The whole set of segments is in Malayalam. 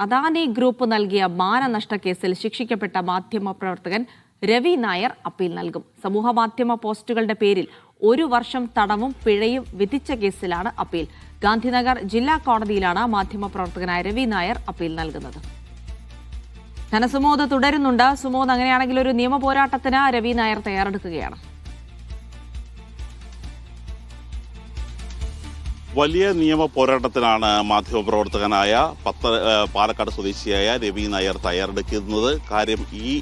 അദാനി ഗ്രൂപ്പ് നൽകിയ മാനനഷ്ട കേസിൽ ശിക്ഷിക്കപ്പെട്ട മാധ്യമപ്രവർത്തകൻ രവി നായർ അപ്പീൽ നൽകും. സമൂഹമാധ്യമ പോസ്റ്റുകളുടെ പേരിൽ 1 വർഷം തടവും പിഴയും വിധിച്ച കേസിലാണ് അപ്പീൽ. ഗാന്ധിനഗർ ജില്ലാ കോടതിയിലാണ് മാധ്യമപ്രവർത്തകനായ രവി നായർ അപ്പീൽ നൽകുന്നത്. ധനസുമോദ് തുടരുന്നുണ്ട്. സുമോദ്, അങ്ങനെയാണെങ്കിൽ ഒരു നിയമ പോരാട്ടത്തിന് രവി നായർ തയ്യാറെടുക്കുകയാണ്. വലിയ നിയമ പോരാട്ടത്തിനാണ് മാധ്യമപ്രവർത്തകനായ പാലക്കാട് സ്വദേശിയായ രവി നായർ തയ്യാറെടുക്കുന്നത്. കാര്യം, ഈ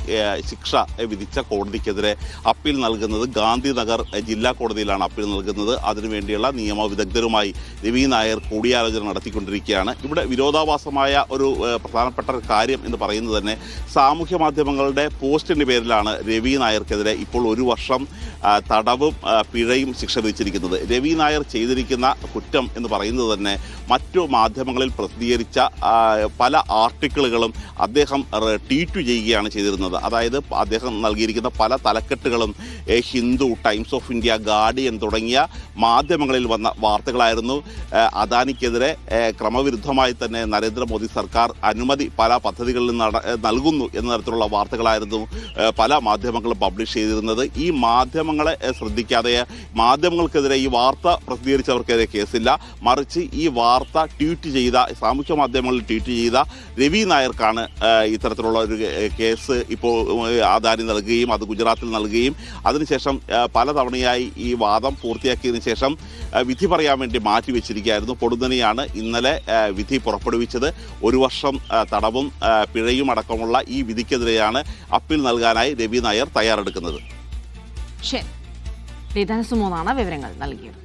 ശിക്ഷ വിധിച്ച കോടതിക്കെതിരെ അപ്പീൽ നൽകുന്നത് ഗാന്ധിനഗർ ജില്ലാ കോടതിയിലാണ് അപ്പീൽ നൽകുന്നത്. അതിനുവേണ്ടിയുള്ള നിയമവിദഗ്ധരുമായി രവി നായർ കൂടിയാലോചന നടത്തിക്കൊണ്ടിരിക്കുകയാണ്. ഇവിടെ വിരോധാഭാസമായ ഒരു പ്രധാനപ്പെട്ട കാര്യം എന്ന് പറയുന്നത് തന്നെ സാമൂഹ്യ മാധ്യമങ്ങളുടെ പോസ്റ്റിൻ്റെ പേരിലാണ് രവി നായർക്കെതിരെ ഇപ്പോൾ 1 വർഷം തടവും പിഴയും ശിക്ഷ വിധിച്ചിരിക്കുന്നത്. രവി നായർ ചെയ്തിരിക്കുന്ന കുറ്റം എന്ന് പറയുന്നത് തന്നെ മറ്റു മാധ്യമങ്ങളിൽ പ്രസിദ്ധീകരിച്ച പല ആർട്ടിക്കിളുകളും അദ്ദേഹം ട്വീറ്റ് ചെയ്യുകയാണ് ചെയ്തിരുന്നത്. അതായത് അദ്ദേഹം നൽകിയിരിക്കുന്ന പല തലക്കെട്ടുകളും Hindu, Times of India, Guardian തുടങ്ങിയ മാധ്യമങ്ങളിൽ വന്ന വാർത്തകളായിരുന്നു. അദാനിക്കെതിരെ ക്രമവിരുദ്ധമായി തന്നെ നരേന്ദ്രമോദി സർക്കാർ അനുമതി പല പദ്ധതികളിൽ നൽകുന്നു എന്ന തരത്തിലുള്ള വാർത്തകളായിരുന്നു പല മാധ്യമങ്ങളും പബ്ലിഷ് ചെയ്തിരുന്നത്. ഈ മാധ്യമങ്ങളെ ശ്രദ്ധിക്കാതെ മാധ്യമങ്ങൾക്കെതിരെ ഈ വാർത്ത പ്രസിദ്ധീകരിച്ചവർക്കെതിരെ കേസില്ല, മറിച്ച് ഈ വാർത്ത ട്വീറ്റ് ചെയ്ത സാമൂഹ്യ മാധ്യമങ്ങളിൽ ട്വീറ്റ് ചെയ്ത രവി നായർക്കാണ് ഇത്തരത്തിലുള്ള ഒരു കേസ് ഇപ്പോൾ അദാനി നൽകുകയും അത് ഗുജറാത്തിൽ നൽകുകയും അതിനുശേഷം പലതവണയായി ഈ വാദം പൂർത്തിയാക്കിയതിനു ശേഷം വിധി പറയാൻ വേണ്ടി മാറ്റിവെച്ചിരിക്കുകയായിരുന്നു. പൊടുന്നനെയാണ് ഇന്നലെ വിധി പുറപ്പെടുവിച്ചത്. 1 വർഷം തടവും പിഴയും അടക്കമുള്ള ഈ വിധിക്കെതിരെയാണ് അപ്പീൽ നൽകാനായി രവി നായർ തയ്യാറെടുക്കുന്നത്. ശരി, ധനസുമോദാണ് വിവരങ്ങൾ നൽകിയത്.